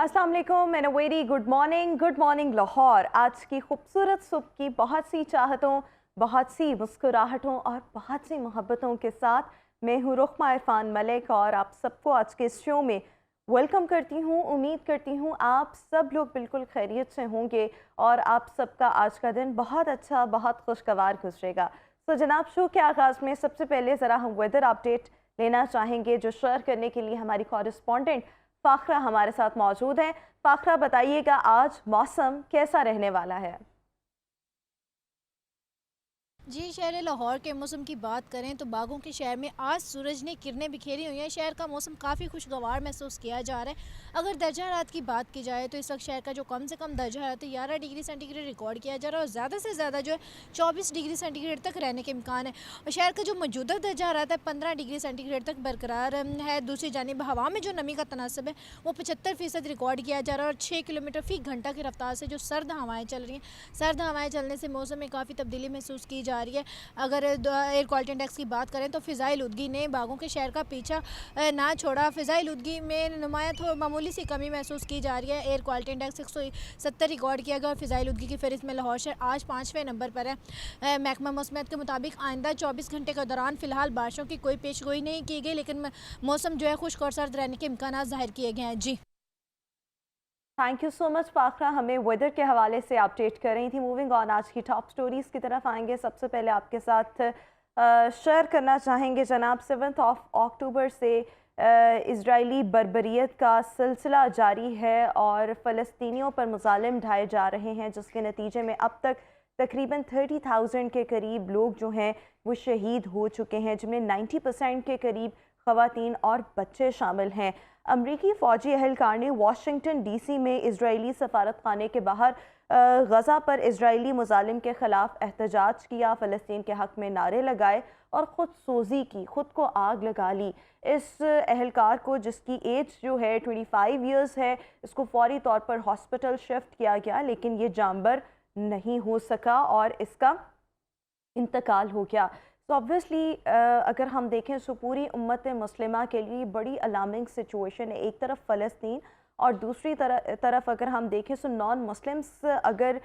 अस्सलाम वालेकुम and a very good morning Lahore. आज की खूबसूरत सुबह की बहुत सी चाहतों, बहुत सी मुस्कुराहटों और बहुत सी मोहब्बतों के साथ मैं हूँ रुखमा इरफान मलिक और आप सबको आज के इस शो में वेलकम करती हूँ। उम्मीद करती हूँ आप सब लोग बिल्कुल खैरियत से होंगे और आप सबका आज का दिन बहुत अच्छा, बहुत खुशगवार गुजरेगा। तो जनाब, शो के आगाज़ में सबसे पहले ज़रा हम वेदर अपडेट लेना चाहेंगे, जो शेयर करने के लिए हमारी कॉरेस्पॉन्डेंट फ़ाखरा हमारे साथ मौजूद हैं। फ़ाखरा, बताइएगा आज मौसम कैसा रहने वाला है? जी, शहर लाहौर के मौसम की बात करें तो बागों के शहर में आज सूरज ने किरणें बिखेरी हुई हैं। शहर का मौसम काफ़ी खुशगवार महसूस किया जा रहा है। अगर दर्जा हरारत की बात की जाए तो इस वक्त शहर का जो कम से कम दर्जा हरारत है 11 डिग्री सेंटीग्रेड रिकॉर्ड किया जा रहा है और ज़्यादा से ज़्यादा जो है 24 डिग्री सेंटीग्रेड तक रहने के इम्कान है। और शहर का जो मौजूदा दर्जा हरारत है 15 डिग्री सेंटीग्रेड तक बरकरार है। दूसरी जानिब हवा में जो नमी का तनासब है वो 75% रिकॉर्ड किया जा रहा है और 6 किलोमीटर फ़ी घंटा की रफ्तार से जो सर्द हवाएँ चल रही हैं। सर्द हवाएँ चलने से मौसम में काफ़ी तब्दीली महसूस की जा रही है। अगर एयर क्वालिटी इंडेक्स की बात करें तो फ़िज़ाइल लुदगी ने बागों के शहर का पीछा ना छोड़ा। फ़िज़ाइल लुदगी में नुमाया मामूली सी कमी महसूस की जा रही है। एयर क्वालिटी इंडेक्स 170 रिकॉर्ड किया गया और फ़िज़ाइल लुदगी की फ़हरिस्त में लाहौर शहर आज 5वें नंबर पर है। महकमा मौसमियात के मुताबिक आइंदा 24 घंटे के दौरान फ़िलहाल बारिशों की कोई पेशगोई नहीं की गई, लेकिन मौसम जो है खुश्क और सर्द रहने के इम्कान ज़ाहिर किए गए हैं। जी, थैंक यू सो मच फ़ाखरा, हमें वेदर के हवाले से अपडेट कर रही थी। मूविंग ऑन, आज की टॉप स्टोरीज़ की तरफ आएंगे। सबसे पहले आपके साथ शेयर करना चाहेंगे जनाब, 7 अक्टूबर से इजरायली बर्बरियत का सिलसिला जारी है और फ़लस्तीनियों पर मुज़ालिम ढाए जा रहे हैं, जिसके नतीजे में अब तक तकरीबन 30,000 के करीब लोग जो हैं वो शहीद हो चुके हैं, जिनमें 90% के करीब ख़वातीन और बच्चे शामिल हैं। अमरीकी फ़ौजी अहलकार ने वाशिंगटन डीसी में इजरायली सफारत खाने के बाहर गज़ा पर इजरायली मुजालिम के ख़िलाफ़ एहतजाज किया, फ़लस्तीन के हक़ में नारे लगाए और ख़ुद सोजी की, ख़ुद को आग लगा ली। इस अहलकार को, जिसकी एज जो है 25 ईयर्स है, इसको फ़ौरी तौर पर हॉस्पिटल शिफ्ट किया गया, लेकिन ये जानबर नहीं हो सका और इसका इंतकाल हो गया। तो ऑब्वियसली अगर हम देखें तो पूरी उम्मत मुस्लिमा के लिए बड़ी अलार्मिंग सिचुएशन है। एक तरफ फ़लस्तीन और दूसरी तरफ अगर हम देखें तो नॉन मुस्लिम्स अगर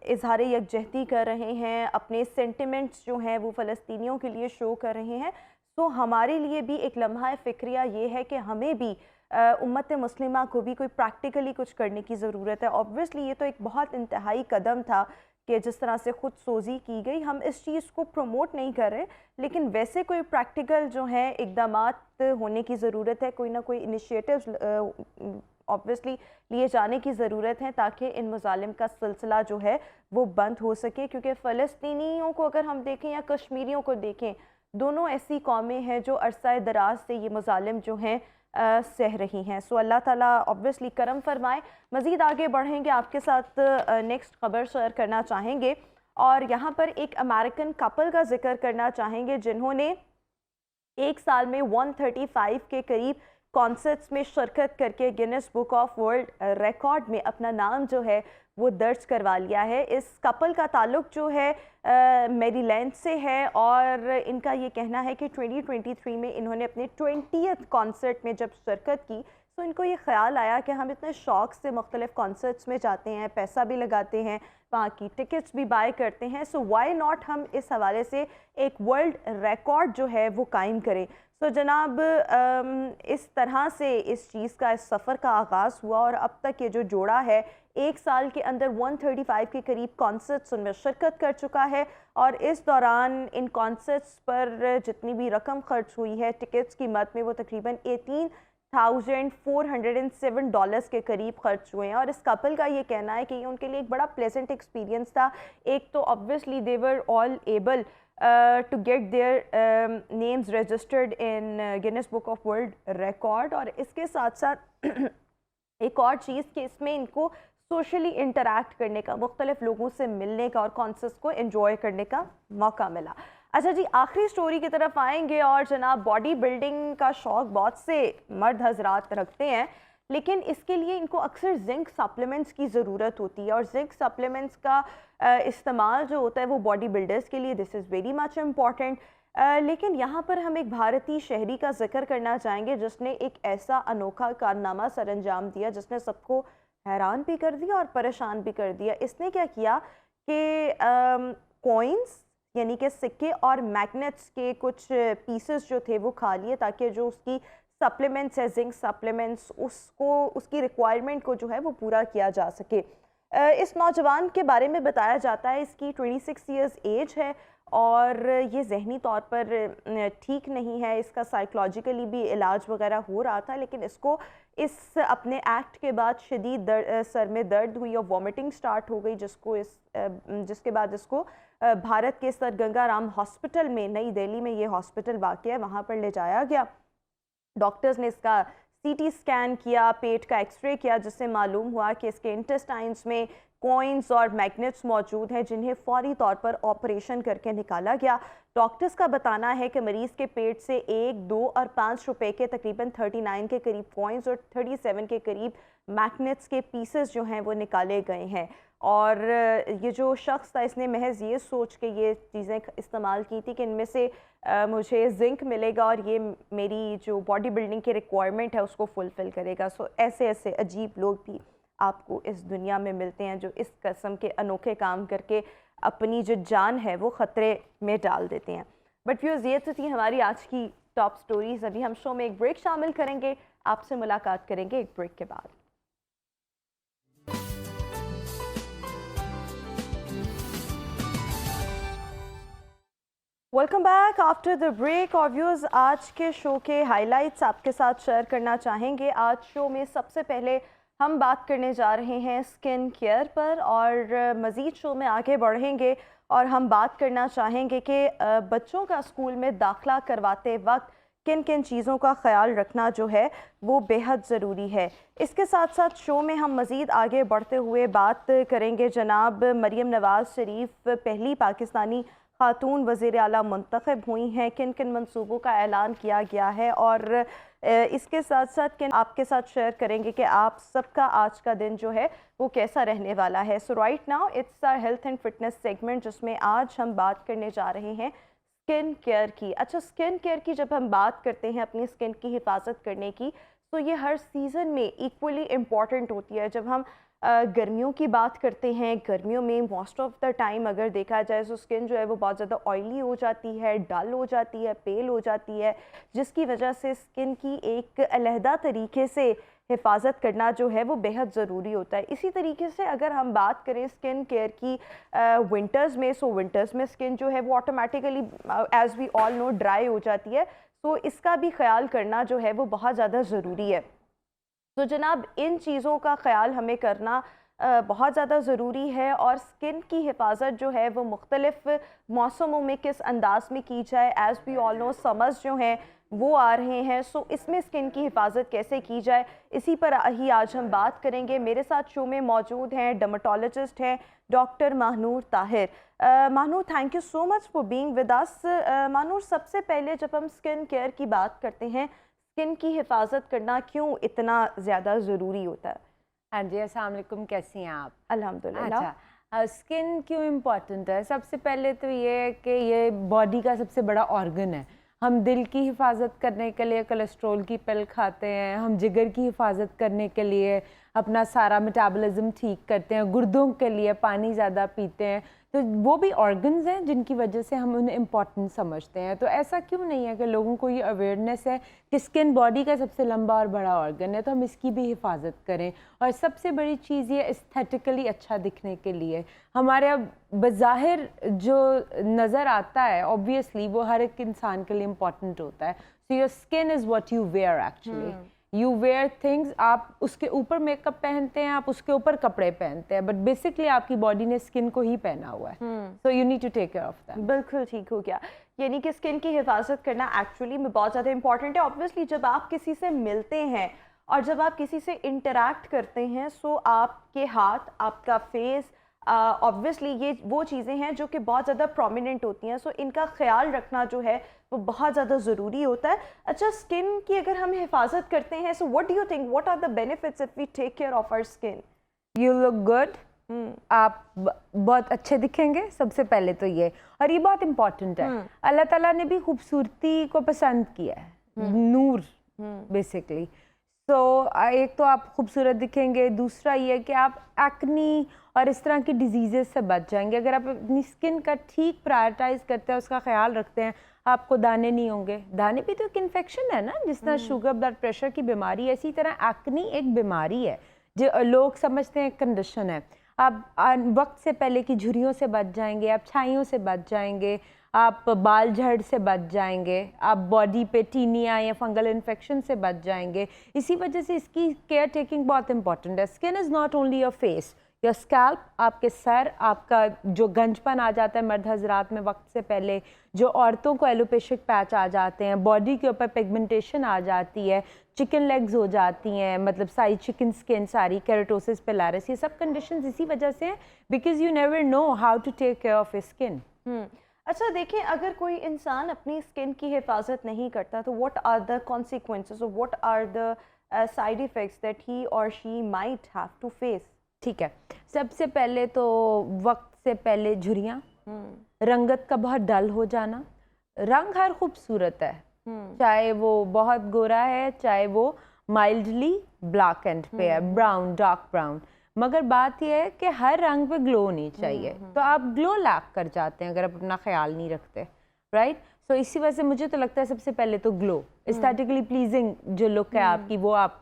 इजहार यकजहती कर रहे हैं, अपने सेंटिमेंट्स जो हैं वो फ़लस्तीनियों के लिए शो कर रहे हैं, तो हमारे लिए भी एक लम्हा फ़िक्रिया ये है कि हमें भी उम्मत मुस्लिमा को भी कोई प्रैक्टिकली कुछ करने की ज़रूरत है। ऑब्वियसली ये तो एक बहुत इंतहाई कदम था कि जिस तरह से खुद सोजी की गई, हम इस चीज़ को प्रमोट नहीं कर रहे, लेकिन वैसे कोई प्रैक्टिकल जो है इक़दामात होने की ज़रूरत है, कोई ना कोई इनिशिएटिव्स ऑब्वियसली लिए जाने की ज़रूरत है, ताकि इन मुज़ालिम का सिलसिला जो है वो बंद हो सके। क्योंकि फ़लस्तीनियों को अगर हम देखें या कश्मीरियों को देखें, दोनों ऐसी कौमें हैं जो अरसा दराज से ये मुज़ालिम जो हैं सह रही हैं। सो अल्लाह ताला ऑब्वियसली करम फरमाए। मज़ीद आगे बढ़ेंगे, आपके साथ नेक्स्ट खबर शेयर करना चाहेंगे और यहाँ पर एक अमेरिकन कपल का जिक्र करना चाहेंगे, जिन्होंने एक साल में 135 के करीब कॉन्सर्ट्स में शिरकत करके Guinness book of world record में अपना नाम जो है वो दर्ज करवा लिया है। इस कपल का ताल्लुक जो है मेरीलैंड से है और इनका ये कहना है कि 2023 में इन्होंने अपने 20th कॉन्सर्ट में जब शिरकत की तो इनको ये ख्याल आया कि हम इतने शौक़ से मुख्तलिफ़ कॉन्सर्ट्स में जाते हैं, पैसा भी लगाते हैं, वहाँ की टिकट्स भी बाय करते हैं, सो वाई नॉट हम इस हवाले से एक वर्ल्ड रिकॉर्ड जो है वो कायम करें। तो जनाब, इस तरह से इस चीज़ का, इस सफ़र का आगाज़ हुआ और अब तक ये जो जोड़ा है एक साल के अंदर 135 के करीब कॉन्सर्ट्स उनमें शिरकत कर चुका है और इस दौरान इन कॉन्सर्ट्स पर जितनी भी रकम खर्च हुई है टिकट्स की मद में, वो तकरीबन $18,407 के करीब खर्च हुए हैं। और इस कपल का ये कहना है कि ये उनके लिए एक बड़ा प्लेजेंट एक्सपीरियंस था। एक तो obviously they were all able to get their names registered in Guinness book of world record, और इसके साथ साथ एक और चीज़ कि इसमें इनको सोशली इंटरैक्ट करने का, मुख्तलिफ लोगों से मिलने का और कॉन्सर्ट्स को एंजॉय करने का मौका मिला। अच्छा जी, आखिरी स्टोरी की तरफ आएंगे और जनाब, बॉडी बिल्डिंग का शौक़ बहुत से मर्द हजरात रखते हैं, लेकिन इसके लिए इनको अक्सर जिंक सप्लीमेंट्स की ज़रूरत होती है और जिंक सप्लीमेंट्स का इस्तेमाल जो होता है वो बॉडी बिल्डर्स के लिए this is very much important. लेकिन यहाँ पर हम एक भारतीय शहरी का जिक्र करना चाहेंगे जिसने एक ऐसा अनोखा कारनामा सर अंजाम दिया जिसने सबको हैरान भी कर दिया और परेशान भी कर दिया। इसने क्या किया कि कॉइन्स यानी कि सिक्के और मैग्नेट्स के कुछ पीसेस जो थे वो खा लिए ताकि जो उसकी सप्लीमेंट्स है, जिंक सप्लीमेंट्स, उसको उसकी रिक्वायरमेंट को जो है वो पूरा किया जा सके। इस नौजवान के बारे में बताया जाता है इसकी 26 ईयर्स एज है और ये जहनी तौर पर ठीक नहीं है, इसका साइकोलॉजिकली भी इलाज वगैरह हो रहा था, लेकिन इसको इस अपने एक्ट के बाद शदीद सर में दर्द हुई और वॉमिटिंग स्टार्ट हो गई, जिसके बाद इसको भारत के सर गंगाराम हॉस्पिटल में, नई दिल्ली में ये हॉस्पिटल वाक़ है, वहाँ पर ले जाया गया। डॉक्टर्स ने इसका सीटी स्कैन किया, पेट का एक्सरे किया, जिससे मालूम हुआ कि इसके इंटेस्टाइन्स में कॉइन्स और मैग्नेट्स मौजूद हैं जिन्हें फौरी तौर पर ऑपरेशन करके निकाला गया। डॉक्टर्स का बताना है कि मरीज़ के पेट से 1, 2 और 5 रुपए के तकरीबन 39 के करीब कॉइन्स और 37 के करीब मैग्नेट्स के पीसेस जो हैं वो निकाले गए हैं। और ये जो शख्स था इसने महज ये सोच के ये चीज़ें इस्तेमाल की थी कि इनमें से मुझे जिंक मिलेगा और ये मेरी जो बॉडी बिल्डिंग की रिक्वायरमेंट है उसको फुलफ़िल करेगा। सो ऐसे ऐसे अजीब लोग भी आपको इस दुनिया में मिलते हैं जो इस किस्म के अनोखे काम करके अपनी जो जान है वो ख़तरे में डाल देते हैं। बट व्यूअर्स, ये तो थी हमारी आज की टॉप स्टोरीज़। अभी हम शो में एक ब्रेक शामिल करेंगे, आपसे मुलाकात करेंगे एक ब्रेक के बाद। Welcome back after the break. और व्यूअर्स, आज के शो के हाइलाइट्स आपके साथ शेयर करना चाहेंगे। आज शो में सबसे पहले हम बात करने जा रहे हैं स्किन केयर पर और मज़ीद शो में आगे बढ़ेंगे और हम बात करना चाहेंगे कि बच्चों का स्कूल में दाखिला करवाते वक्त किन किन चीज़ों का ख्याल रखना जो है वो बेहद ज़रूरी है। इसके साथ साथ शो में हम मज़ीद आगे बढ़ते हुए बात करेंगे जनाब मरियम नवाज़ शरीफ पहली पाकिस्तानी खातून वज़ीर आला मुंतखब हुई हैं, किन किन मंसूबों का ऐलान किया गया है और इसके साथ साथ आपके साथ शेयर करेंगे कि आप सबका आज का दिन जो है वो कैसा रहने वाला है। So right now it's a health and fitness segment जिसमें आज हम बात करने जा रहे हैं स्किन केयर की। अच्छा, स्किन केयर की जब हम बात करते हैं अपनी स्किन की हिफाजत करने की, तो ये हर सीज़न में इक्वली इम्पॉर्टेंट होती है। जब हम गर्मियों की बात करते हैं, गर्मियों में मोस्ट ऑफ द टाइम अगर देखा जाए तो स्किन जो है वो बहुत ज़्यादा ऑयली हो जाती है, डल हो जाती है, पेल हो जाती है, जिसकी वजह से स्किन की एक अलहदा तरीके से हिफाजत करना जो है वो बेहद ज़रूरी होता है। इसी तरीके से अगर हम बात करें स्किन केयर की विंटर्स में, सो विंटर्स में स्किन जो है वो automatically as we all know dry हो जाती है, तो इसका भी ख्याल करना जो है वो बहुत ज़्यादा ज़रूरी है। तो जनाब, इन चीज़ों का ख्याल हमें करना बहुत ज़्यादा ज़रूरी है और स्किन की हिफाजत जो है वो मुख्तलिफ़ मौसमों में किस अंदाज में की जाए। As we all know summers जो हैं वो आ रहे हैं, सो इसमें स्किन की हिफाजत कैसे की जाए, इसी पर ही आज हम बात करेंगे। मेरे साथ शो में मौजूद हैं डर्मेटोलॉजिस्ट हैं doctor Mahnoor Tahir. Mahnoor, thank you so much for being with us. Mahnoor, सबसे पहले जब हम स्किन केयर की बात करते हैं, स्किन की हिफाजत करना क्यों इतना ज़्यादा ज़रूरी होता है? हाँ जी, अस्सलाम वालेकुम, कैसी हैं आप? अल्हम्दुलिल्लाह। अच्छा, स्किन क्यों इम्पॉर्टेंट है? सबसे पहले तो ये है कि ये बॉडी का सबसे बड़ा ऑर्गन है। हम दिल की हिफाजत करने के लिए कोलेस्ट्रॉल की पिल खाते हैं, हम जिगर की हिफाजत करने के लिए अपना सारा मेटाबॉलिज्म ठीक करते हैं, गुर्दों के लिए पानी ज़्यादा पीते हैं, तो वो भी ऑर्गन्स हैं जिनकी वजह से हम उन्हें इम्पॉर्टेंट समझते हैं। तो ऐसा क्यों नहीं है कि लोगों को ये अवेयरनेस है कि स्किन बॉडी का सबसे लंबा और बड़ा ऑर्गन है, तो हम इसकी भी हिफाजत करें। और सबसे बड़ी चीज़ ये एस्थेटिकली अच्छा दिखने के लिए हमारे अब बज़ाहिर जो नज़र आता है ऑब्वियसली वो हर एक इंसान के लिए इम्पॉर्टेंट होता है। So your skin is what you wear actually. You wear things, आप उसके ऊपर मेकअप पहनते हैं, आप उसके ऊपर कपड़े पहनते हैं, बट बेसिकली आपकी बॉडी ने स्किन को ही पहना हुआ है। So you need to take care of that. बिल्कुल ठीक हो गया, यानी कि स्किन की हिफाजत करना एक्चुअली में बहुत ज़्यादा इंपॉर्टेंट है। ऑब्वियसली जब आप किसी से मिलते हैं और जब आप किसी से इंटरेक्ट करते हैं, सो आपके हाथ, आपका फेस, ऑब्वियसली ये वो चीज़ें हैं जो कि बहुत ज़्यादा प्रोमिनेंट होती हैं, सो इनका ख्याल रखना जो है वो बहुत ज़्यादा ज़रूरी होता है। अच्छा, स्किन की अगर हम हिफाजत करते हैं, so what do you think, what are the benefits if we take care of our skin? You look good, आप बहुत अच्छे दिखेंगे, सबसे पहले तो ये, और ये बहुत इम्पोर्टेंट है। अल्लाह ताला ने भी खूबसूरती को पसंद किया है, नूर बेसिकली। तो एक तो आप खूबसूरत दिखेंगे, दूसरा ये कि आप एक्नी और इस तरह की डिजीज़ से बच जाएंगे। अगर आप अपनी स्किन का ठीक प्रायोरिटाइज करते हैं, उसका ख्याल रखते हैं, आपको दाने नहीं होंगे। दाने भी तो एक इन्फेक्शन है ना, जिस तरह शुगर ब्लड प्रेशर की बीमारी है, इसी तरह एक्नी एक बीमारी है जो लोग समझते हैं कंडीशन है। आप वक्त से पहले की झुर्रियों से बच जाएंगे, आप छाइयों से बच जाएंगे, आप बाल झड़ से बच जाएंगे, आप बॉडी पे टीनिया या फंगल इन्फेक्शन से बच जाएंगे। इसी वजह से इसकी केयर टेकिंग बहुत इंपॉर्टेंट है। Skin is not only your face, your scalp, आपके सर, आपका जो गंजपन आ जाता है मर्द हजरात में वक्त से पहले, जो औरतों को एलोपेशिक पैच आ जाते हैं, बॉडी के ऊपर पिगमेंटेशन आ जाती है, चिकन लेग्स हो जाती हैं, मतलब सारी चिकन स्किन, सारी केराटोसिस पिलारिस, ये सब कंडीशंस इसी वजह से हैं because you never know how to take care of your skin. अच्छा देखिए, अगर कोई इंसान अपनी स्किन की हिफाजत नहीं करता तो व्हाट आर द कॉन्सिक्वेंसेस और what are the side effects that he or she might have to face? ठीक है, सबसे पहले तो वक्त से पहले झुर्रियाँ, रंगत का बहुत डल हो जाना। रंग हर खूबसूरत है, चाहे वो बहुत गोरा है, चाहे वो माइल्डली ब्लैक एंड पे है, ब्राउन, डार्क ब्राउन, मगर बात यह है कि हर रंग पे ग्लो होनी चाहिए। तो आप ग्लो लैक कर जाते हैं अगर आप अपना ख्याल नहीं रखते, राइट? सो इसी वजह से मुझे तो लगता है सबसे पहले तो ग्लो, एस्थेटिकली प्लीजिंग जो लुक है आपकी, वो आपका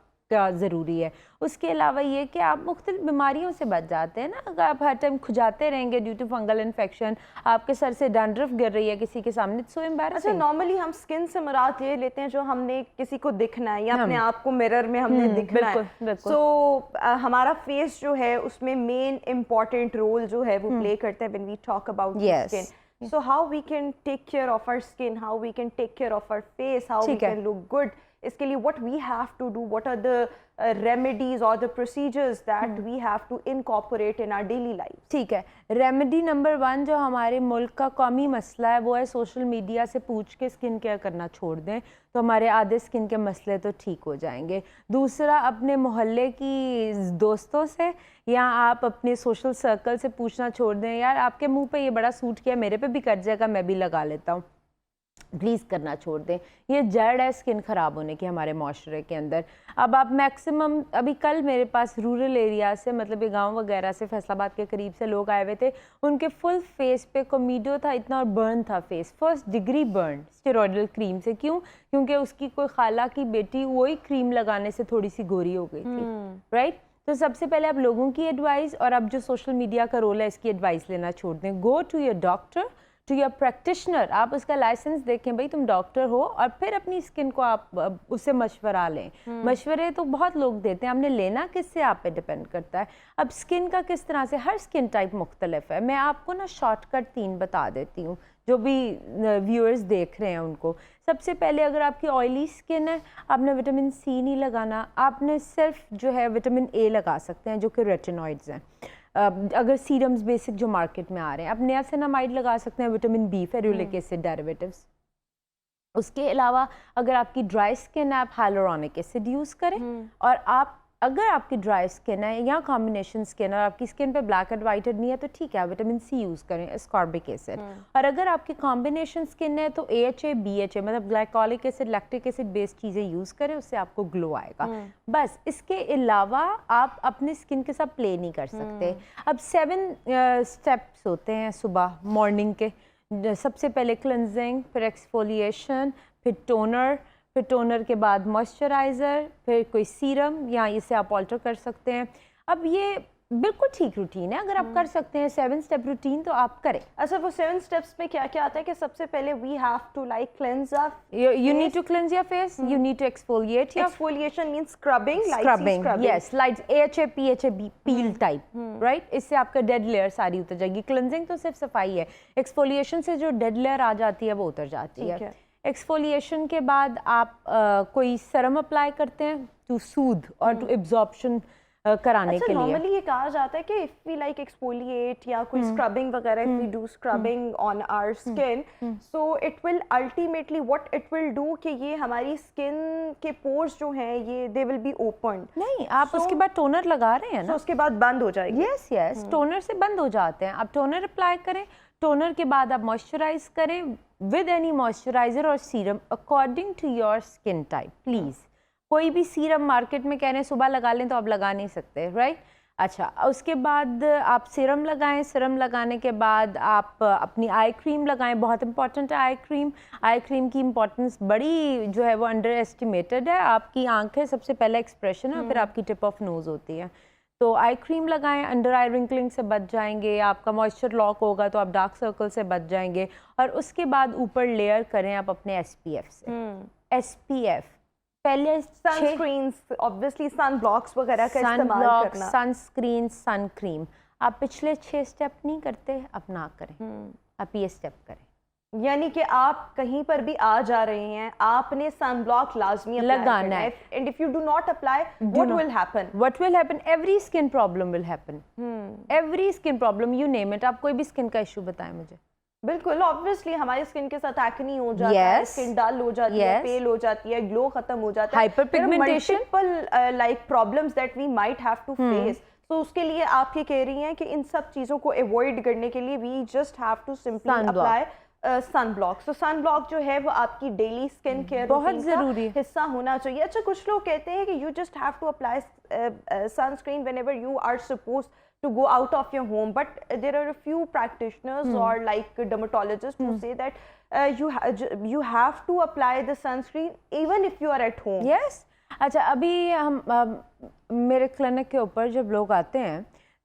ज़रूरी है। उसके अलावा ये कि आप मुख्तलिफ बीमारियों से बच जाते हैं ना। अगर आप हर टाइम खुजाते रहेंगे ड्यू टू फंगल इन्फेक्शन, आपके सर से डैंड्रफ गिर रही है किसी के सामने, सो एम्बैरेसिंग। अच्छा, नॉर्मली हम स्किन से मुराद ये लेते हैं जो हमने किसी को दिखना है या अपने आप को मिरर में हमने दिखना है। सो हमारा फेस जो है उसमें मेन इम्पॉर्टेंट रोल जो है वो प्ले करता है when we talk about skin. So how we can take care of our skin, how we can take care of our face, how we can look good. इसके लिए what we have to do, what are the remedies or the procedures that we have to incorporate in our daily life? ठीक है, remedy number 1 जो हमारे मुल्क का कौमी मसला है वो है सोशल मीडिया से पूछ के स्किन केयर करना छोड़ दें, तो हमारे आधे स्किन के मसले तो ठीक हो जाएंगे। दूसरा, अपने मोहल्ले की दोस्तों से या आप अपने सोशल सर्कल से पूछना छोड़ दें, यार आपके मुंह पे ये बड़ा सूट किया, मेरे पे भी कट जाएगा, मैं भी लगा लेता हूँ, प्लीज़ करना छोड़ दें। ये जड़ है स्किन ख़राब होने की हमारे माशरे के अंदर। अब आप मैक्सिमम, अभी कल मेरे पास रूरल एरिया से, मतलब ये गांव वगैरह से, फैसलाबाद के करीब से लोग आए हुए थे, उनके फुल फेस पे कोमीडो था इतना और बर्न था face, 1st degree burn steroidal cream से। क्यों? क्योंकि उसकी कोई खाला की बेटी वही क्रीम लगाने से थोड़ी सी गोरी हो गई थी, राइट? तो सबसे पहले आप लोगों की एडवाइस और अब जो सोशल मीडिया का रोल है इसकी एडवाइस लेना छोड़ दें। Go to your doctor, to your practitioner, आप उसका लाइसेंस देखें, भाई तुम डॉक्टर हो, और फिर अपनी स्किन को आप उससे मशवरा लें। मशवरे तो बहुत लोग देते हैं, हमने लेना किससे आप पे डिपेंड करता है। अब स्किन का किस तरह से, हर स्किन टाइप मुख्तलिफ है। मैं आपको ना शॉर्टकट 3 बता देती हूँ जो भी व्यूअर्स देख रहे हैं उनको। सबसे पहले, अगर आपकी ऑयली स्किन है, आपने विटामिन सी नहीं लगाना, आपने सिर्फ जो है विटामिन ए लगा सकते हैं जो कि रेटिनॉइड्स हैं। अगर सीरम्स बेसिक जो मार्केट में आ रहे हैं, आप नियासिनामाइड लगा सकते हैं, vitamin B, ferulic acid derivatives. उसके अलावा अगर आपकी ड्राई स्किन है, आप हाइलुरोनिक एसिड यूज़ करें। और आप अगर आपकी ड्राई स्किन है या कॉम्बिनेशन स्किन और आपकी स्किन पे ब्लैक एंड वाइट नहीं है तो ठीक है, विटामिन सी यूज़ करें, एस्कॉर्बिक एसिड। और अगर आपकी कॉम्बिनेशन स्किन है तो AHA, BHA मतलब glycolic acid, lactic acid based चीज़ें यूज़ करें, उससे आपको ग्लो आएगा। बस इसके अलावा आप अपनी स्किन के साथ प्ले नहीं कर सकते। अब 7 स्टेप्स होते हैं सुबह मॉर्निंग के। सबसे पहले क्लिनजिंग, फिर एक्सफोलिएशन, फिर टोनर के बाद मॉइस्चराइज़र, फिर कोई सीरम, या इसे आप ऑल्टर कर सकते हैं। अब ये बिल्कुल ठीक रूटीन है, अगर आप कर सकते हैं 7 स्टेप रूटीन तो आप करें। अच्छा, वो 7 स्टेप्स में क्या क्या आता है कि सबसे पहले we have to like cleanse our, you need to cleanse your face, you need to exfoliate your exfoliation means scrubbing, scrubbing, yes, light AHA, PHA, peel type, right? इससे आपका डेड लेयर सारी उतर जाएगी। क्लेंजिंग तो सिर्फ सफाई है, exfoliation से जो डेड लेयर आ जाती है वो उतर जाती है। एक्सफोलिएशन के बाद आप कोई सरम अप्लाई करते हैं टू सूद और टू एब्जॉर्प्शन कराने अच्छा, के लिए। नॉर्मली ये कहा जाता है कि इफ वी लाइक एक्सफोलिएट या कोई स्क्रबिंग वगैरह, if we do scrubbing on our skin, so it will ultimately what it will do कि ये हमारी स्किन के पोर्स जो हैं ये दे विल बी ओपन। नहीं, आप उसके बाद टोनर लगा रहे हैं ना, उसके बाद बंद हो जाएगी। यस यस, टोनर से बंद हो जाते हैं। आप टोनर अप्लाई करें, टोनर के बाद आप मॉइस्चराइज करें विद एनी मॉइस्चराइजर और serum according to your skin type. Please, कोई भी सीरम मार्केट में कह रहे हैं सुबह लगा लें तो आप लगा नहीं सकते, राइट? अच्छा, उसके बाद आप सीरम लगाएं। सीरम लगाने के बाद आप अपनी आई क्रीम लगाएं। बहुत इंपॉर्टेंट है आई क्रीम। आई क्रीम की इंपॉर्टेंस बड़ी जो है वो अंडर एस्टिमेटेड है। आपकी आंखें सबसे पहला एक्सप्रेशन है, फिर आपकी टिप ऑफ नोज़ होती है। तो आई क्रीम लगाएं, अंडर आई रिंकलिंग से बच जाएंगे। आपका मॉइस्चर लॉक होगा तो आप डार्क सर्कल से बच जाएंगे। और उसके बाद ऊपर लेयर करें आप अपने SPF से। SPF पहले सनस्क्रीन्स, ऑब्वियसली सन ब्लॉक्स वगैरह का इस्तेमाल करना। Sunscreen, sun cream. आप पिछले 6 स्टेप नहीं करते, अब ना करें, आप ये स्टेप करें। यानी कि आप कहीं पर भी आ जा रहे हैं, आपने सन ब्लॉक लाजमी लगाना है। And if you do not apply, what will happen? What will happen? Every skin problem will happen. Every skin problem, you name it. आप कोई भी स्किन का इशू बताएं मुझे। बिल्कुल, ऑब्वियसली हमारी स्किन के साथ एक्ने हो जाता है, स्किन डल हो जाती है, पेल हो जाती है, ग्लो खत्म हो जाता है, hyperpigmentation, multiple like problems that we might have to face. तो उसके लिए आप ये कह रही हैं कि इन सब चीज़ों को अवॉइड करने के लिए we just have to simply apply sun block. So sun block जो है वो आपकी डेली स्किन केयर बहुत ज़रूरी हिस्सा होना चाहिए। अच्छा, कुछ लोग कहते हैं कि you just have to apply sunscreen whenever you are supposed to go out of your home, but there are a few practitioners or like dermatologists who say that you have to apply the sunscreen even if you are at home. Yes. अच्छा, अभी हम मेरे clinic के ऊपर जब लोग आते हैं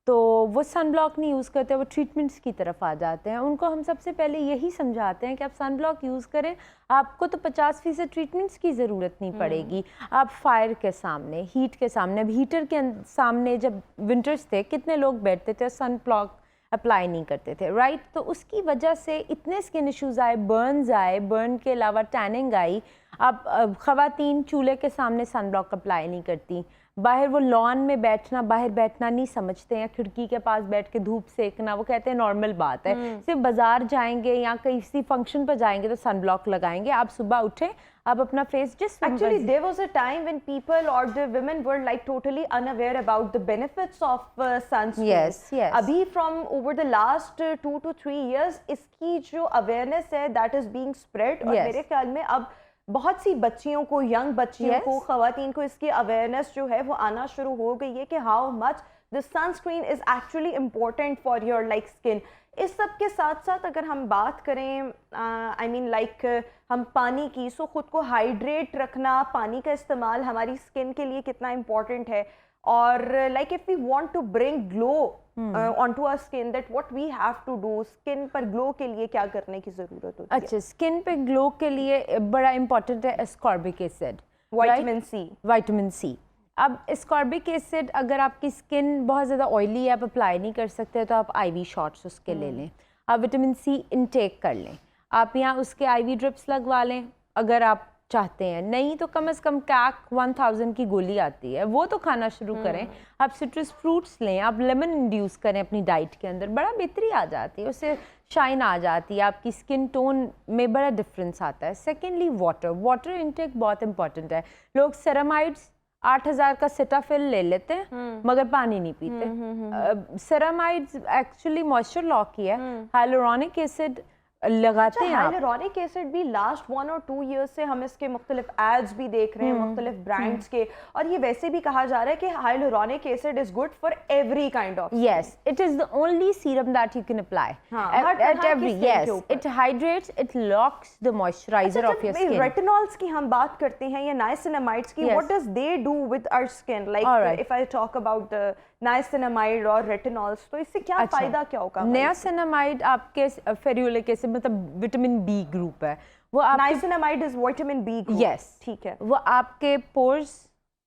तो वो सन ब्लॉक नहीं यूज़ करते, वो ट्रीटमेंट्स की तरफ आ जाते हैं। उनको हम सबसे पहले यही समझाते हैं कि आप सन ब्लॉक यूज़ करें, आपको तो 50% ट्रीटमेंट्स की ज़रूरत नहीं पड़ेगी। आप फायर के सामने, हीट के सामने, अब हीटर के सामने जब विंटर्स थे कितने लोग बैठते थे, सन ब्लॉक अप्लाई नहीं करते थे, राइट? तो उसकी वजह से इतने स्किन इश्यूज़ आए, बर्न के अलावा टैनिंग आई। अब ख़वातीन चूल्हे के सामने सन ब्लॉक अप्लाई नहीं करती, बाहर वो लॉन में बैठना, बाहर बैठना नहीं समझते, या खिड़की के पास बैठ के धूप सेकना वो कहते हैं नॉर्मल बात है। सिर्फ बाजार जाएंगे या किसी फंक्शन पर जाएंगे तो सन ब्लॉक लगाएंगे। आप सुबह उठे, आप अपना फेस जिस Actually, there was a time when people or the women were like totally unaware about the benefits of sunscreen. Yes, yes. अभी from over the last 2 to 3 years इसकी जो awareness है that is being spread, और मेरे ख्याल में अब बहुत सी बच्चियों को, यंग बच्चियों को, ख़वातीन को इसकी अवेयरनेस जो है वो आना शुरू हो गई है कि how much the sunscreen is actually important for your like skin. इस सब के साथ साथ अगर हम बात करें आई मीन लाइक हम पानी की, सो ख़ुद को हाइड्रेट रखना, पानी का इस्तेमाल हमारी स्किन के लिए कितना इम्पोर्टेंट है, और like if we want to bring glow onto our skin, that what we have to do, skin पर ग्लो के लिए क्या करने की ज़रूरत होती है? अच्छा, स्किन पे ग्लो के लिए बड़ा इंपॉर्टेंट है एस्कॉर्बिक एसिड, विटामिन सी। अब एस्कॉर्बिक एसिड, अगर आपकी स्किन बहुत ज़्यादा ऑयली है, आप अप्लाई नहीं कर सकते, तो आप IV शॉट्स उसके ले लें। आप विटामिन सी इनटेक कर लें, आप यहाँ उसके IV ड्रिप्स लगवा लें अगर आप चाहते हैं। नहीं तो कम से कम कैक 1000 की गोली आती है, वो तो खाना शुरू करें। आप सिट्रस फ्रूट्स लें, आप लेमन इंड्यूस करें अपनी डाइट के अंदर, बड़ा बेहतरी आ जाती है, उससे शाइन आ जाती है, आपकी स्किन टोन में बड़ा डिफरेंस आता है। सेकेंडली वाटर इनटेक बहुत इंपॉर्टेंट है। लोग सेरामाइड्स 8000 का सेटाफिल ले लेते हैं मगर पानी नहीं पीते। सेरामाइड्स एक्चुअली मॉइस्चर लॉक ही है। हाइलुरोनिक एसिड लगाते हैं। हाइलुरोनिक एसिड भी लास्ट 1 और 2 ईयर्स से हम इसके मुख्तलिफ एड्स भी देख रहे हैं मुख्तलिफ ब्रांड्स के, और ये वैसे भी कहा जा रहा है कि hyaluronic acid is good for every kind of. Yes, it is the only serum that you can apply at every. Yes, it hydrates, it locks the moisturiser of your skin. Retinols की हम बात करते हैं या niacinamides की, what does they do with our skin? Like if I talk about the niacinamide और retinols, तो इससे क्या फायदा क्या होगा? नाइसिनामाइड आपके फेरुलिक एसिड मतलब विटामिन बी ग्रुप है, वो niacinamide is vitamin B group. Yes, ठीक है। वो आपके पोर्स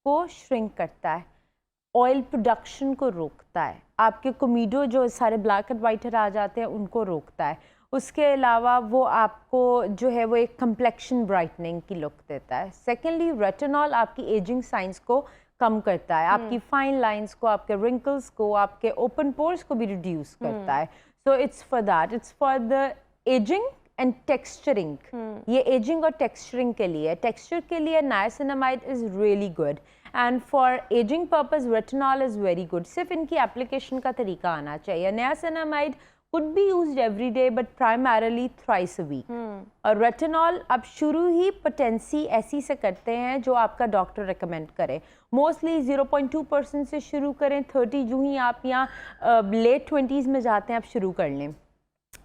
को श्रिंक करता है, ऑयल प्रोडक्शन को रोकता है, आपके कोमीडो जो सारे ब्लैक एंड वाइट आ जाते हैं उनको रोकता है। उसके अलावा वो आपको जो है वो एक कंप्लेक्शन ब्राइटनिंग की लुक देता है। सेकेंडली रेटिनॉल आपकी एजिंग साइंस को कम करता है, आपकी फाइन लाइंस को, आपके रिंकल्स को, आपके ओपन पोर्स को भी रिड्यूस करता है. So it's for that, it's for the ageing and texturing. ये एजिंग और टेक्सचरिंग के लिए, टेक्सचर के लिए niacinamide is really good and for ageing purpose retinol is very good. सिर्फ इनकी एप्लीकेशन का तरीका आना चाहिए. Niacinamide could be used every day but primarily thrice a week. और रेटिनॉल आप शुरू ही पोटेंसी ऐसी से करते हैं जो आपका डॉक्टर रिकमेंड करे. मोस्टली 0.2% से शुरू करें. 30 जो ही आप यहाँ लेट 20s में जाते हैं आप शुरू कर लें.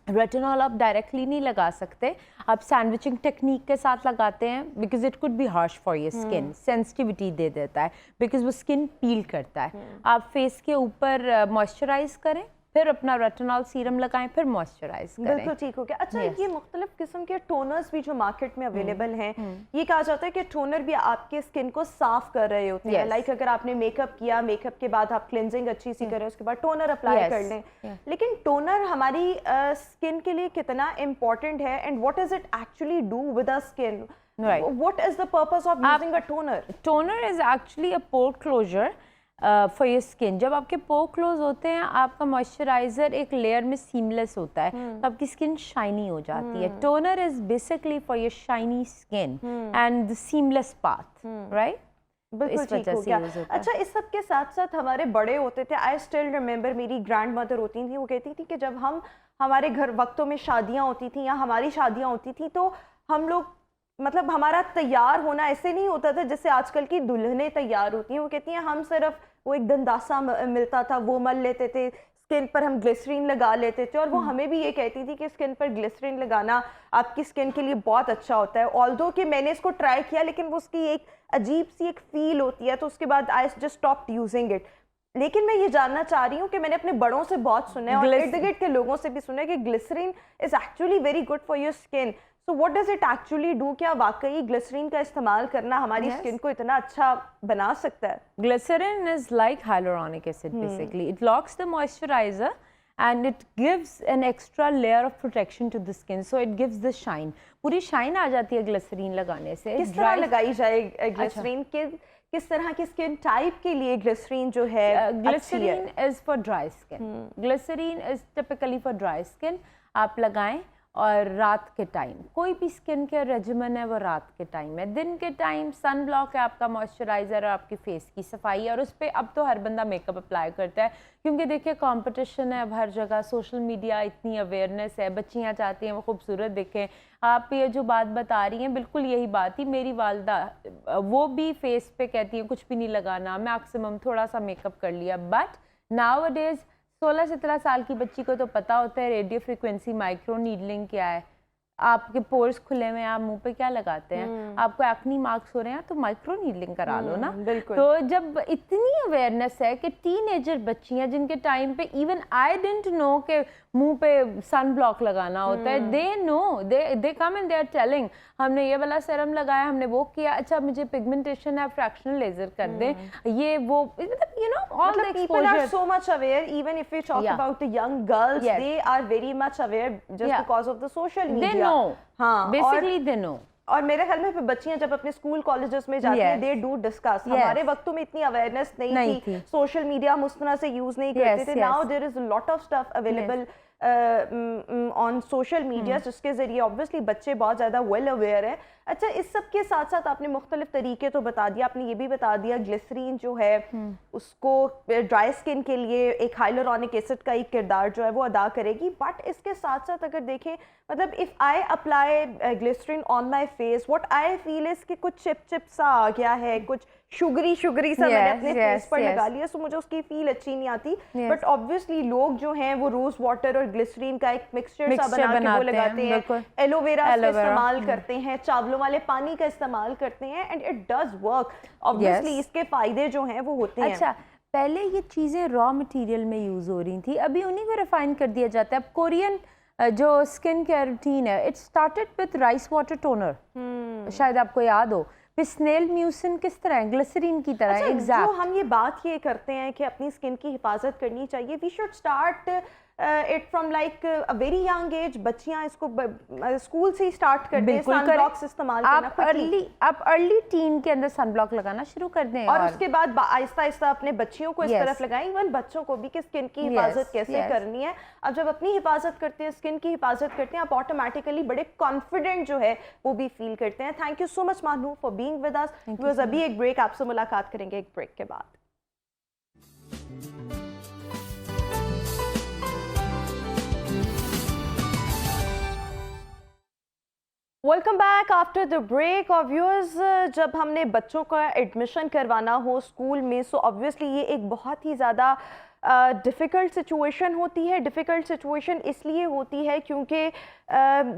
रेटिनॉल आप डायरेक्टली नहीं लगा सकते, आप सैंडविचिंग टेक्निक के साथ लगाते हैं because it could be harsh for your skin. Sensitivity दे देता है बिकॉज वो स्किन पील करता है. आप फेस के ऊपर मॉइस्चराइज करें, फिर अपना रेटिनॉल सीरम लगाएं, फिर मॉइस्चराइज करें. बिल्कुल ठीक हो गया. अच्छा, ये मुख्तलिफ किस्म के टोनर्स भी जो मार्केट में अवेलेबल हैं, ये कहा जाता है कि टोनर भी आपके स्किन को साफ कर रहे होते हैं. लाइक अगर आपने मेकअप किया, मेकअप के बाद आप क्लिनजिंग अच्छी सी करें, उसके बाद टोनर अप्लाई कर लें. लेकिन टोनर हमारी स्किन के लिए कितना इम्पोर्टेंट है and what does it actually do with our skin? What is the purpose of using a toner? Toner is actually a pore closure for your skin. जब आपके पोर क्लोज होते हैं, आपका मॉइस्चराइजर एक लेयर में सीमलेस होता है, तो आपकी स्किन शाइनी हो जाती है. Toner is basically for your shiny skin and the seamless path, right? बिल्कुल ठीक हो गया. अच्छा, इस सब के साथ साथ हमारे बड़े होते थे, आई स्टिल रिमेंबर, मेरी ग्रैंड मदर होती थी, वो कहती थी कि जब हमारे घर वक्तों में शादियाँ होती थी या हमारी शादियाँ होती थी, तो हम लोग मतलब हमारा तैयार होना ऐसे नहीं होता था जैसे आजकल की दुल्हनें तैयार होती हैं. वो कहती हैं हम सिर्फ वो एक दंदासा मिलता था, वो मल लेते थे, स्किन पर हम ग्लिसरीन लगा लेते थे, और वो हमें भी ये कहती थी कि स्किन पर ग्लिसरीन लगाना आपकी स्किन के लिए बहुत अच्छा होता है. ऑल्दो कि मैंने इसको ट्राई किया, लेकिन वो उसकी एक अजीब सी एक फील होती है, तो उसके बाद I just stopped using it. लेकिन मैं ये जानना चाह रही हूँ कि मैंने अपने बड़ों से बहुत सुना है और इर्द गिर्द के लोगों से भी सुना है कि glycerine is actually very good for your skin. So what does it actually do? क्या वाकई ग्लिसरीन का इस्तेमाल करना हमारी स्किन को इतना अच्छा बना सकता है? Glycerin is like hyaluronic acid basically. It locks the moisturizer and it gives an extra layer of protection to the skin. So it gives the shine. पूरी shine आ जाती है ग्लिसरीन लगाने से. किस तरह लगाई जाए ग्लिसरीन? किस तरह की स्किन टाइप के लिए ग्लिसरीन जो है? Glycerine is for dry skin. Glycerine is typically for dry skin. आप लगाएं और रात के टाइम, कोई भी स्किन केयर रेजिमेन है वो रात के टाइम है. दिन के टाइम सन ब्लॉक है आपका मॉइस्चराइज़र और आपकी फेस की सफाई, और उस पर अब तो हर बंदा मेकअप अप्लाई करता है क्योंकि देखिए कंपटीशन है अब हर जगह, सोशल मीडिया इतनी अवेयरनेस है, बच्चियाँ चाहती हैं वो खूबसूरत दिखें. आप ये जो बात बता रही हैं बिल्कुल यही बात थी. मेरी वालदा वो भी फेस पे कहती हैं कुछ भी नहीं लगाना, मैक्सिमम थोड़ा सा मेकअप कर लिया. बट नाउ डेज 16-17 साल की बच्ची को तो पता होता है रेडियो फ्रीक्वेंसी माइक्रो नीडलिंग क्या है. आपके पोर्स खुले हुए हैं, आप मुंह पे क्या लगाते हैं? आपको एक्नी मार्क्स हो रहे हैं तो माइक्रो नीडलिंग करा लो ना. बिल्कुल. तो जब इतनी अवेयरनेस है कि टीनेजर बच्चियां जिनके टाइम पे इवन आई डिडंट नो के मुंह पे सन ब्लॉक लगाना होता है, they know, they come and they are telling हमने ये वाला सेरम लगाया, हमने वो किया, अच्छा मुझे पिगमेंटेशन है, फ्रैक्शनल लेजर कर दें, ये वो, you know all the people are so much aware. Even if we talk about the young girls, they are very much aware just because of the social media. They know. हाँ, basically they know. और मेरे ख्याल में बच्चियां जब अपने school colleges में जाती हैं, दे डू डिस्कस. हमारे वक्तों में इतनी अवेयरनेस नहीं थी. सोशल मीडिया हम उस तरह से यूज नहीं करते थे. Now there is a lot of stuff available on social media, जिसके जरिए ऑब्वियसली बच्चे बहुत ज़्यादा वेल अवेयर है. अच्छा, इस सब के साथ साथ आपने मुख्तलिफ तरीके तो बता दिया, आपने ये भी बता दिया ग्लिसरीन जो है उसको ड्राई स्किन के लिए एक हाइलुरोनिक एसिड का एक किरदार जो है वो अदा करेगी. बट इसके साथ साथ अगर देखें, मतलब if I apply glycerine on my face, what I feel is कि कुछ चिप सा आ गया है, कुछ शुगरी सा मैंने अपने फेस पर लगा लिया, सो मुझे उसकी फील अच्छी नहीं आती. बट ऑब्वियसली लोग जो हैं वो रोज वाटर और ग्लिसरीन का एक मिक्सचर सा बना के वो लगाते हैं, एलोवेरा का इस्तेमाल करते हैं, चावलों वाले पानी का इस्तेमाल करते हैं, and it does work. Obviously इसके फायदे जो हैं वो होते हैं. अच्छा, पहले ये चीज़ें रॉ मटेरियल में यूज़ हो रही थी, अभी उन्हीं को रिफाइन कर दिया जाता है. अब कोरियन जो स्किन केयर रूटीन है, it started with rice water toner, शायद आपको याद हो. फिर स्नेल म्यूसिन किस तरह है, ग्लिसरीन की तरह. जो हम ये बात ये करते हैं कि अपनी स्किन की हिफाजत करनी चाहिए, we should start it from like a very young age, बच्चियां इसको स्कूल से ही स्टार्ट करते हैं बिल्कुल करें। सनब्लॉक्स इस्तेमाल करना आप अर्ली टीन के अंदर सनब्लॉक लगाना शुरू कर दें और उसके बाद आहिस्ता आहिस्ता अपने बच्चियों को इस Yes. तरफ लगाएं, इवन बच्चों को भी कि स्किन की हिफाजत कैसे yes. करनी है। अब जब अपनी हिफाजत करते हैं, स्किन की हिफाजत करते हैं, आप ऑटोमेटिकली बड़े कॉन्फिडेंट जो है वो भी फील करते हैं। थैंक यू सो मच मानू for being with us. Viewers, अभी एक ब्रेक, आपसे मुलाकात करेंगे एक ब्रेक के बाद। Welcome back after the break. और व्यूअर्स, जब हमने बच्चों का एडमिशन करवाना हो स्कूल में, सो ऑब्वियसली ये एक बहुत ही ज़्यादा डिफ़िकल्ट सिचुएशन होती है। डिफ़िकल्ट सिचुएशन इसलिए होती है क्योंकि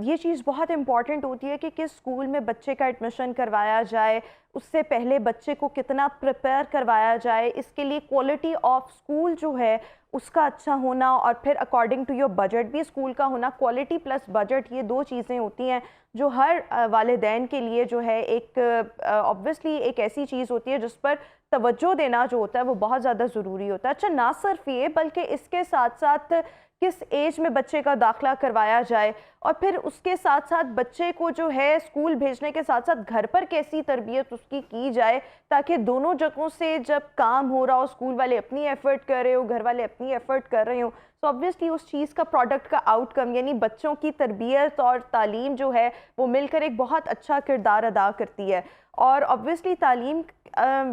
ये चीज़ बहुत इम्पॉर्टेंट होती है कि किस स्कूल में बच्चे का एडमिशन करवाया जाए, उससे पहले बच्चे को कितना प्रिपेयर करवाया जाए, इसके लिए क्वालिटी ऑफ स्कूल जो है उसका अच्छा होना, और फिर अकॉर्डिंग टू योर बजट भी स्कूल का होना। क्वालिटी प्लस बजट, ये दो चीज़ें होती हैं जो हर वालिदैन के लिए जो है एक ऑब्वियसली एक ऐसी चीज़ होती है जिस पर तवज्जो देना जो होता है वो बहुत ज़्यादा ज़रूरी होता है। अच्छा, ना सिर्फ ये बल्कि इसके साथ साथ किस एज में बच्चे का दाखिला करवाया जाए, और फिर उसके साथ साथ बच्चे को जो है स्कूल भेजने के साथ साथ घर पर कैसी तरबियत उसकी की जाए, ताकि दोनों जगहों से जब काम हो रहा हो, स्कूल वाले अपनी एफर्ट कर रहे हो, घर वाले अपनी एफर्ट कर रहे हो, तो ऑब्वियसली उस चीज़ का प्रोडक्ट का आउटकम यानी बच्चों की तरबियत और तालीम जो है वो मिलकर एक बहुत अच्छा किरदार अदा करती है। और ऑब्वियसली तालीम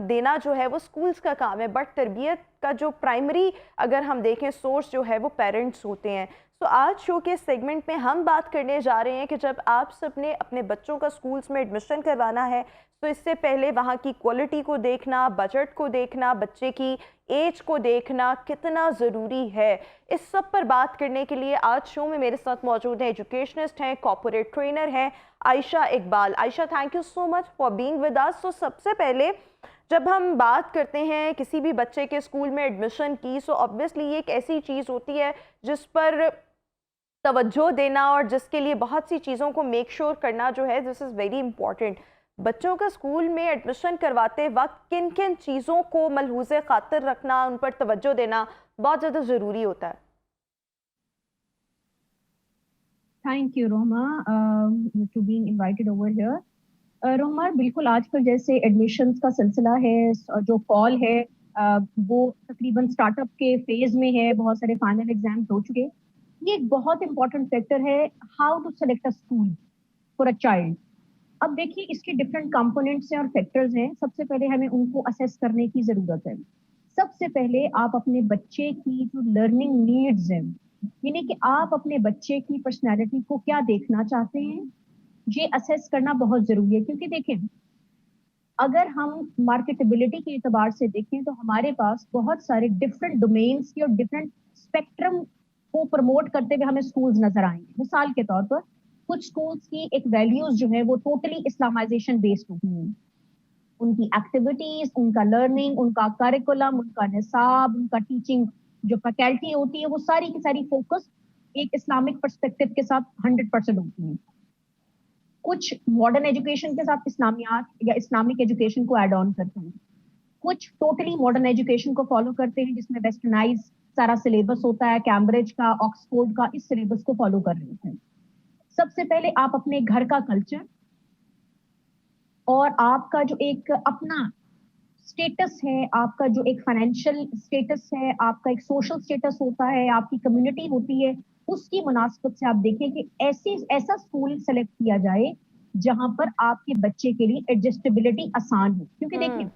देना जो है वो स्कूल्स का काम है, बट तरबियत का जो प्राइमरी अगर हम देखें सोर्स जो है वो पेरेंट्स होते हैं। तो आज शो के सेगमेंट में हम बात करने जा रहे हैं कि जब आप सबने अपने बच्चों का स्कूल्स में एडमिशन करवाना है तो इससे पहले वहाँ की क्वालिटी को देखना, बजट को देखना, बच्चे की एज को देखना कितना ज़रूरी है। इस सब पर बात करने के लिए आज शो में मेरे साथ मौजूद हैं एजुकेशनिस्ट हैं, कॉर्पोरेट ट्रेनर हैं, Ayesha Iqbal. Ayesha, thank you so much for being with us. तो सबसे पहले जब हम बात करते हैं किसी भी बच्चे के स्कूल में एडमिशन की, सो ऑब्वियसली ये एक ऐसी चीज़ होती है जिस पर तवज्जो देना और जिसके लिए बहुत सी चीज़ों को मेक श्योर करना जो है दिस इज़ वेरी इंपॉर्टेंट। बच्चों का स्कूल में एडमिशन करवाते वक्त किन किन चीज़ों को मलहूज़े खातिर रखना, उन पर तवज्जो देना बहुत ज़्यादा ज़रूरी होता है? Thank you Roma to being invited over here. Roma, बिल्कुल आजकल जैसे एडमिशन्स का सिलसिला है, जो फॉल है वो तकरीबन स्टार्टअप के फेज में है, बहुत सारे फाइनल एग्जाम्स हो चुके। ये एक बहुत इंपॉर्टेंट फैक्टर है how to select a school for a child. अब देखिए, इसके डिफरेंट कंपोनेंट्स हैं और फैक्टर्स हैं। सबसे पहले हमें उनको असेस करने की जरूरत है। सबसे पहले आप अपने बच्चे की जो लर्निंग नीड्स हैं, यानी कि आप अपने बच्चे की पर्सनैलिटी को क्या देखना चाहते हैं, ये असेस करना बहुत जरूरी है। क्योंकि देखें, अगर हम मार्केटेबिलिटी के एतबार से देखें तो हमारे पास बहुत सारे डिफरेंट डोमेन्स की और डिफरेंट स्पेक्ट्रम को प्रमोट करते हुए हमें स्कूल्स नजर आएंगे। मिसाल के तौर पर कुछ स्कूल्स की एक वैल्यूज जो है वो टोटली इस्लामाइजेशन बेस्ड होती हैं। उनकी एक्टिविटीज, उनका लर्निंग, उनका करिकुलम, उनका निसाब, उनका टीचिंग जो फैकल्टी होती है वो सारी की सारी फोकस एक इस्लामिक पर्सपेक्टिव के साथ 100% होती है। कुछ मॉडर्न एजुकेशन के साथ इस्लामियात या इस्लामिक एजुकेशन को एड ऑन करते हैं। कुछ टोटली मॉडर्न एजुकेशन को फॉलो करते हैं जिसमें वेस्टर्नाइज सारा सिलेबस होता है, कैम्ब्रिज का, ऑक्सफोर्ड का, इस सिलेबस को फॉलो कर रहे हैं। सबसे पहले आप अपने घर का कल्चर और आपका जो एक अपना स्टेटस है, आपका जो एक फाइनेंशियल स्टेटस है, आपका एक सोशल स्टेटस होता है, आपकी कम्युनिटी होती है, उसकी मुनासिबत से आप देखें कि ऐसा स्कूल सेलेक्ट किया जाए जहां पर आपके बच्चे के लिए एडजस्टेबिलिटी आसान हो। क्योंकि देखिए,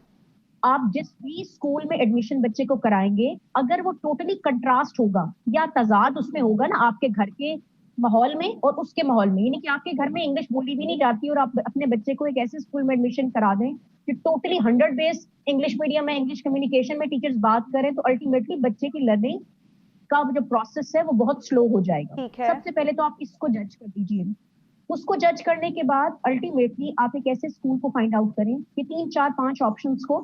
आप जिस भी स्कूल में एडमिशन बच्चे को कराएंगे, अगर वो टोटली कंट्रास्ट होगा या तजाद उसमें होगा ना आपके घर के माहौल में और उसके माहौल में, यानी कि आपके घर में इंग्लिश बोली भी नहीं जाती और आप अपने बच्चे को एक ऐसे स्कूल में एडमिशन करा दें कि टोटली 100 बेस इंग्लिश मीडियम में, इंग्लिश कम्युनिकेशन में टीचर्स बात करें, तो अल्टीमेटली बच्चे की लर्निंग का जो प्रोसेस है वो बहुत स्लो हो जाएगा। सबसे पहले तो आप इसको जज कर दीजिए। उसको जज करने के बाद अल्टीमेटली आप एक ऐसे स्कूल को फाइंड आउट करें कि 3, 4, 5 ऑप्शंस को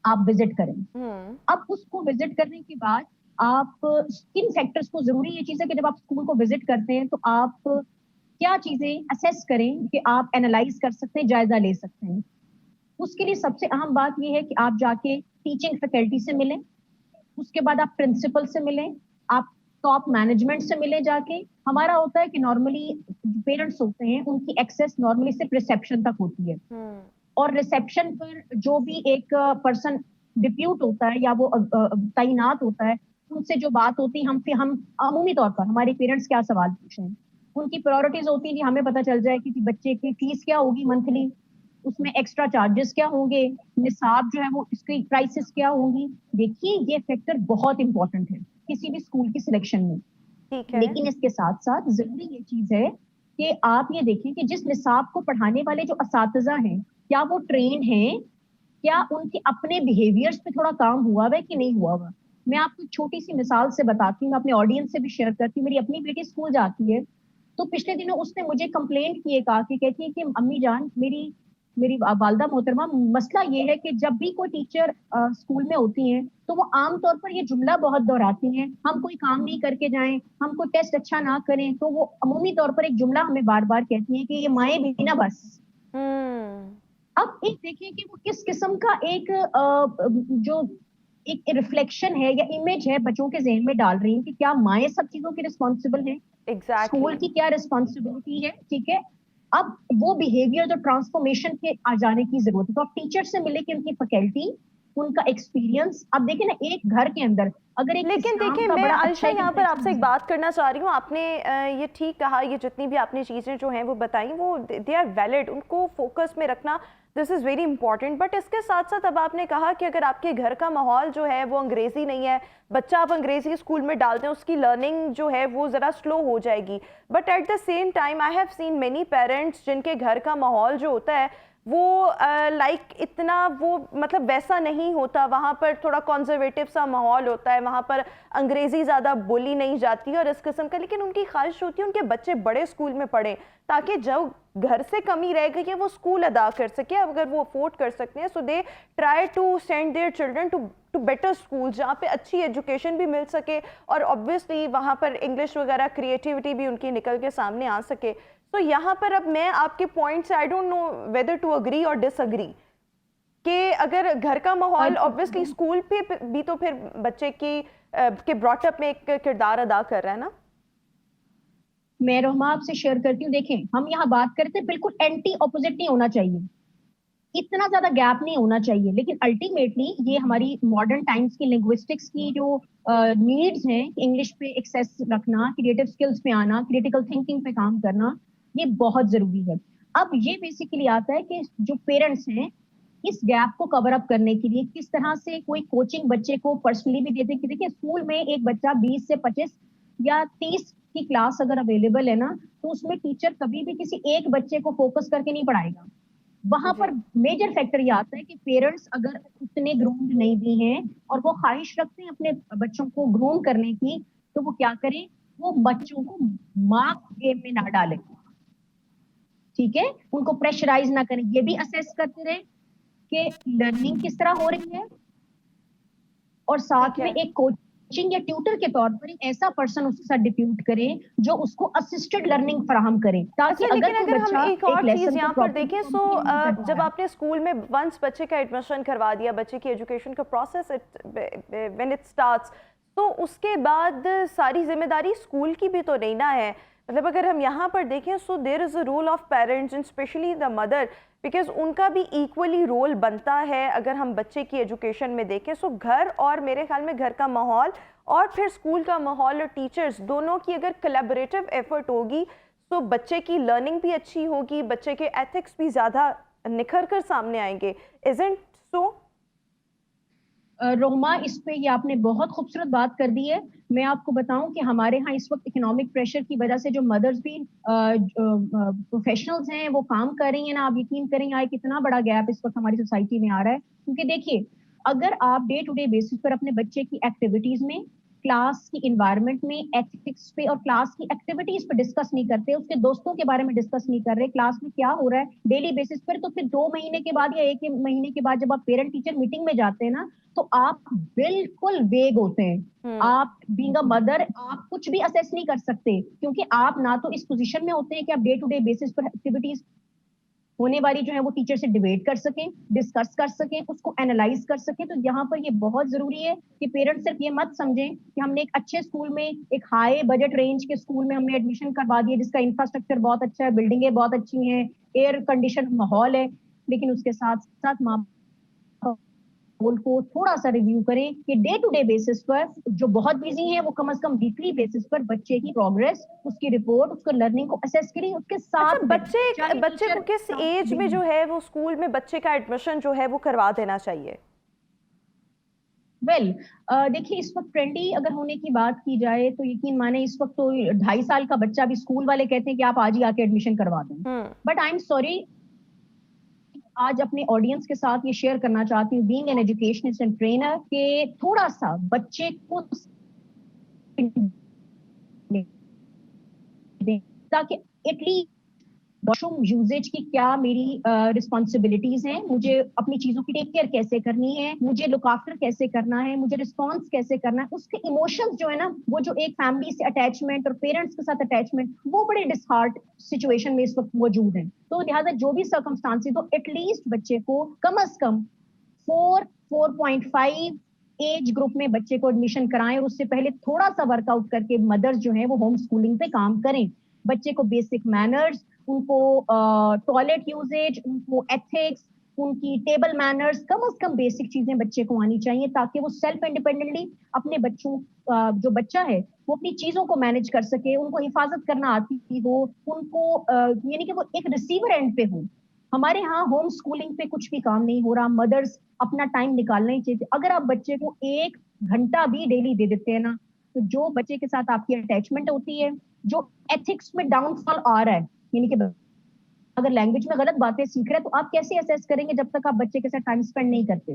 आप विजिट करें। अब उसको विजिट करने के बाद आप किन फैक्टर्स को, जरूरी ये चीज है कि जब आप स्कूल को विजिट करते हैं तो आप क्या चीजें असेस करें कि आप एनालाइज कर सकते हैं, जायजा ले सकते हैं। उसके लिए सबसे अहम बात यह है कि आप जाके टीचिंग फैकल्टी से मिलें, उसके बाद आप प्रिंसिपल से मिलें, आप टॉप मैनेजमेंट से मिले जाके। हमारा होता है कि नॉर्मली पेरेंट्स होते हैं उनकी एक्सेस नॉर्मली सिर्फ रिसेप्शन तक होती है, और रिसेप्शन पर जो भी एक पर्सन डिप्यूट होता है या वो तैनात होता है, उनसे जो बात होती है, हम अमूमी तौर पर हमारे पेरेंट्स क्या सवाल पूछ रहे हैं, उनकी प्रायोरिटीज होती है कि हमें पता चल जाए कि बच्चे की फीस क्या होगी मंथली, उसमें एक्स्ट्रा चार्जेस क्या होंगे, निसाब जो है वो इसकी प्राइसेस क्या होंगी। देखिए ये फैक्टर बहुत इंपॉर्टेंट है किसी भी स्कूल की सिलेक्शन में। ठीक है। लेकिन इसके साथ साथ जरूरी ये चीज है कि आप ये देखें कि जिस निसाब को पढ़ाने वाले जो असातिज़ा हैं, क्या वो ट्रेन हैं, क्या उनके अपने बिहेवियर्स पे थोड़ा काम हुआ है कि नहीं हुआ हुआ। मैं आपको एक छोटी सी मिसाल से बताती हूँ, मैं अपने ऑडियंस से भी शेयर करती हूँ। मेरी अपनी बेटी स्कूल जाती है, तो पिछले दिनों उसने मुझे कंप्लेंट किए कहा कि कहती है कि अम्मी जान, मेरी मेरी वालदा मोहतरमा, मसला ये है कि जब भी कोई टीचर स्कूल में होती हैं तो वो आमतौर पर ये जुमला बहुत दोहराती हैं, हम कोई काम नहीं करके जाएं, हम कोई टेस्ट अच्छा ना करें, तो वो अमूमी तौर पर एक जुमला हमें बार बार कहती हैं कि ये माए भी ना बस। अब एक देखिए कि वो किस किस्म का एक जो एक रिफ्लेक्शन है या इमेज है बच्चों के जहन में डाल रही है कि क्या माए सब चीजों की रिस्पॉन्सिबल है, स्कूल की क्या रिस्पॉन्सिबिलिटी है। ठीक है, अब वो बिहेवियर जो ट्रांसफॉर्मेशन के आ जाने की जरूरत है, तो आप टीचर से मिले कि उनकी फैकल्टी, उनका एक्सपीरियंस। अब देखिए ना, एक घर के अंदर अगर एक लेकिन देखिए, मैं आयशा यहाँ पर आपसे एक बात करना चाह रही हूँ। आपने ये ठीक कहा, ये जितनी भी आपने चीज़ें जो हैं वो बताई, वो दे आर वैलिड, उनको फोकस में रखना this is very important. But इसके साथ साथ अब आपने कहा कि अगर आपके घर का माहौल जो है वो अंग्रेज़ी नहीं है, बच्चा आप अंग्रेज़ी स्कूल में डालते हैं, उसकी लर्निंग जो है वो ज़रा स्लो हो जाएगी। But at the same time I have seen many parents जिनके घर का माहौल जो होता है वो लाइक इतना वो मतलब वैसा नहीं होता, वहाँ पर थोड़ा कंजर्वेटिव सा माहौल होता है, वहाँ पर अंग्रेज़ी ज़्यादा बोली नहीं जाती और इस किस्म का। लेकिन उनकी ख्वाहिश होती है उनके बच्चे बड़े स्कूल में पढ़ें, ताकि जो घर से कमी रह गई है वो स्कूल अदा कर सके, अगर वो अफोर्ड कर सकते हैं। So they try to send their children to better school, जहाँ पे अच्छी एजुकेशन भी मिल सके और ऑब्वियसली वहाँ पर इंग्लिश वगैरह क्रिएटिविटी भी उनकी निकल के सामने आ सके। तो यहाँ पर अब मैं आपके पॉइंट से I don't know whether to agree और डिसअग्री कि अगर घर का माहौल ऑब्वियसली स्कूल पे भी तो फिर बच्चे की के ब्रॉटअप में एक किरदार अदा कर रहा है ना। मैं रोमा आपसे शेयर करती हूँ, देखें हम यहाँ बात करते हैं, बिल्कुल एंटी ऑपोजिट नहीं होना चाहिए, इतना ज्यादा गैप नहीं होना चाहिए। लेकिन अल्टीमेटली ये हमारी मॉडर्न टाइम्स की लिंग्विस्टिक्स की जो नीड्स हैं, इंग्लिश पे एक्सेस रखना, क्रिएटिव स्किल्स पे आना, क्रिटिकल थिंकिंग पे काम करना, ये बहुत जरूरी है। अब ये बेसिकली आता है कि जो पेरेंट्स हैं, इस गैप को कवर अप करने के लिए किस तरह से कोई कोचिंग बच्चे को पर्सनली भी देते हैं। कि देखिए स्कूल में एक बच्चा 20 से 25 या 30 की क्लास अगर अवेलेबल है ना, तो उसमें टीचर कभी भी किसी एक बच्चे को फोकस करके नहीं पढ़ाएगा। वहां पर मेजर फैक्टर ये आता है कि पेरेंट्स अगर उतने ग्रूम्ड नहीं भी हैं और वो ख्वाहिश रखते हैं अपने बच्चों को ग्रूम करने की, तो वो क्या करें, वो बच्चों को मार्क गेम में ना डालें। ठीक है, उनको प्रेशराइज ना करें, ये भी असेस करते रहे कि लर्निंग किस तरह हो रही है, और साथ में एक कोचिंग या ट्यूटर के तौर पर एक ऐसा पर्सन उसके साथ डिप्यूट करें जो उसको असिस्टेड लर्निंग फराहम करे, ताकि अगर हम एक और चीज यहाँ पर देखें, जब आपने स्कूल में वंस बच्चे का एडमिशन करवा दिया, बच्चे की एजुकेशन का प्रोसेस व्हेन इट स्टार्ट्स, तो उसके बाद सारी जिम्मेदारी स्कूल की भी तो नहीं ना है। मतलब अगर हम यहाँ पर देखें, so there is a role of parents and specially the mother, because उनका भी इक्वली रोल बनता है। अगर हम बच्चे की एजुकेशन में देखें, सो घर और मेरे ख्याल में घर का माहौल और फिर स्कूल का माहौल और टीचर्स दोनों की अगर कोलैबोरेटिव एफर्ट होगी, तो बच्चे की लर्निंग भी अच्छी होगी, बच्चे के एथिक्स भी ज़्यादा निखर कर सामने आएंगे। इजंट सो? रोमा, इस पे ये आपने बहुत खूबसूरत बात कर दी है। मैं आपको बताऊं कि हमारे यहाँ इस वक्त इकोनॉमिक प्रेशर की वजह से जो मदर्स भी प्रोफेशनल्स हैं वो काम कर रही हैं ना, आप यकीन करेंगे आए कितना बड़ा गैप इस वक्त हमारी सोसाइटी में आ रहा है। क्योंकि देखिए, अगर आप डे टू डे बेसिस पर अपने बच्चे की एक्टिविटीज में, क्लास की इन्वायरमेंट में, एथिक्स पे और क्लास की एक्टिविटीज पे डिस्कस नहीं करते, उसके दोस्तों के बारे में डिस्कस नहीं कर रहे, क्लास में क्या हो रहा है डेली बेसिस पर, तो फिर 2 महीने के बाद या 1 महीने के बाद जब आप पेरेंट टीचर मीटिंग में जाते हैं ना, तो आप बिल्कुल वेग होते हैं। आप बीइंग अ मदर आप कुछ भी असेस नहीं कर सकते, क्योंकि आप ना तो इस पोजीशन में होते हैं कि आप डे टू डे बेसिस पर एक्टिविटीज होने वाली जो है वो टीचर से डिबेट कर सकें, डिस्कस कर सकें, उसको एनालाइज कर सकें। तो यहाँ पर ये बहुत जरूरी है कि पेरेंट्स सिर्फ ये मत समझें कि हमने एक अच्छे स्कूल में, एक हाई बजट रेंज के स्कूल में हमने एडमिशन करवा दिया जिसका इंफ्रास्ट्रक्चर बहुत अच्छा है, बिल्डिंगें बहुत अच्छी हैं, एयर कंडीशन माहौल है, लेकिन उसके साथ साथ माँ को थोड़ा सा रिव्यू करें कि डे टू डे बेसिस पर जो बहुत बिजी हैं वो कम से कम वीकली बेसिस पर बच्चे की प्रोग्रेस, उसकी रिपोर्ट, उसको लर्निंग को असेस करें। उसके अच्छा, साथ बच्चे को किस एज में जो है वो स्कूल में बच्चे का एडमिशन जो है वो करवा देना चाहिए? वेल देखिए, इस वक्त ट्रेंडी अगर होने की बात की जाए तो यकीन माने इस वक्त तो 2.5 साल का बच्चा भी स्कूल वाले कहते हैं कि आप आज ही आके एडमिशन करवा दें। बट आई एम सॉरी, आज अपने ऑडियंस के साथ ये शेयर करना चाहती हूँ, being an educationist and trainer, कि थोड़ा सा बच्चे को ताकि एटलीस्ट वॉशरूम यूजेज की क्या मेरी रिस्पॉन्सिबिलिटीज हैं, मुझे अपनी चीजों की टेक केयर कैसे करनी है, मुझे लुक आफ्टर कैसे करना है, मुझे रिस्पॉन्स कैसे करना है, उसके इमोशंस जो है ना, वो जो एक फैमिली से अटैचमेंट और पेरेंट्स के साथ अटैचमेंट, वो बड़े डिसहार्ट सिचुएशन में इस वक्त मौजूद है। तो लिहाजा जो भी सर्कमस्टांसेस हो, एटलीस्ट बच्चे को कम से कम 4.5 एज ग्रुप में बच्चे को एडमिशन कराएं, और उससे पहले थोड़ा सा वर्कआउट करके मदर्स जो है वो होम स्कूलिंग पे काम करें। बच्चे को बेसिक मैनर्स, उनको टॉयलेट यूजेज, उनको एथिक्स, उनकी टेबल मैनर्स, कम से कम बेसिक चीजें बच्चे को आनी चाहिए ताकि वो सेल्फ इंडिपेंडेंटली अपने बच्चों जो बच्चा है वो अपनी चीजों को मैनेज कर सके, उनको हिफाजत करना आती हो, उनको यानी कि वो एक रिसीवर एंड पे हो। हमारे यहाँ होम स्कूलिंग पे कुछ भी काम नहीं हो रहा, मदर्स अपना टाइम निकालना ही चाहिए। अगर आप बच्चे को 1 घंटा भी डेली दे देते हैं ना, तो जो बच्चे के साथ आपकी अटैचमेंट होती है, जो एथिक्स में डाउनफॉल आ रहा है, यानी कि अगर लैंग्वेज में गलत बातें सीख रहे हैं तो आप कैसे असेस करेंगे जब तक आप बच्चे के साथ टाइम स्पेंड नहीं करते।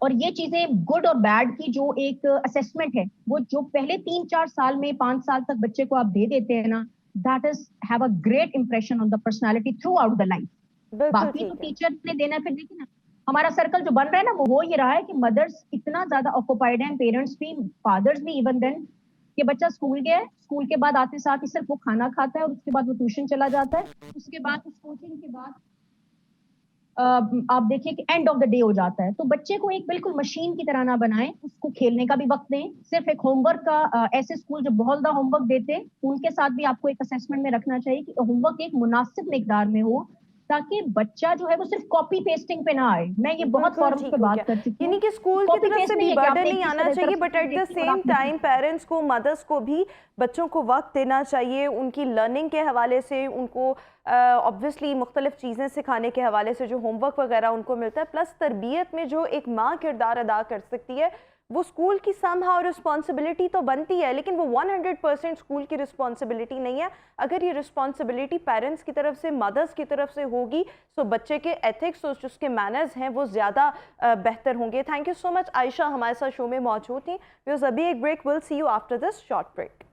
और ये चीजें गुड और बैड की जो एक असेसमेंट है, वो जो पहले 3-4 साल में 5 साल तक बच्चे को आप दे देते हैं ना, that is have a great impression on the personality through out the life. बाकी तो टीचर ने देना। फिर देखिए ना, हमारा सर्कल जो बन रहा है ना, वो हो ये रहा है कि मदर्स इतना ज्यादा ऑक्युपाइड हैं, पेरेंट्स भी, फादर्स भी इवन देन, कि बच्चा स्कूल गया है, स्कूल के बाद आते साथ ही सिर्फ वो खाना खाता है और उसके बाद वो ट्यूशन चला जाता है, उसके बाद उस कोचिंग के बाद आप देखिए कि एंड ऑफ द डे हो जाता है। तो बच्चे को एक बिल्कुल मशीन की तरह ना बनाएं, उसको खेलने का भी वक्त दें। सिर्फ एक होमवर्क का, ऐसे स्कूल जो बहुत ज्यादा होमवर्क देते हैं उनके साथ भी आपको एक असेसमेंट में रखना चाहिए कि होमवर्क एक मुनासिब मिकदार में हो, ताकि बच्चा जो है वो सिर्फ कॉपी पेस्टिंग पे ना आए। मैं ये बहुत फॉरम्स पे बात कर चुकी हूँ, यानी कि स्कूल की तरफ से भी बर्डन नहीं आना चाहिए, but at the same time parents को, मदर्स को भी बच्चों को वक्त देना चाहिए, उनकी लर्निंग के हवाले से, उनको ऑब्वियसली मुख्तलिफ चीज़ें सिखाने के हवाले से जो होमवर्क वगैरह उनको मिलता है, प्लस तरबियत में जो एक माँ किरदार अदा कर सकती है, वो स्कूल की समहाउ रिस्पॉन्सिबिलिटी तो बनती है, लेकिन वो 100% स्कूल की रिस्पॉन्सिबिलिटी नहीं है। अगर ये रिस्पॉन्सिबिलिटी पेरेंट्स की तरफ से, मदर्स की तरफ से होगी, तो बच्चे के एथिक्स और उसके मैनर्स हैं वो ज़्यादा बेहतर होंगे। Thank you so much Ayesha, हमारे साथ शो में मौजूद थी। अभी एक break, will see you after this short break.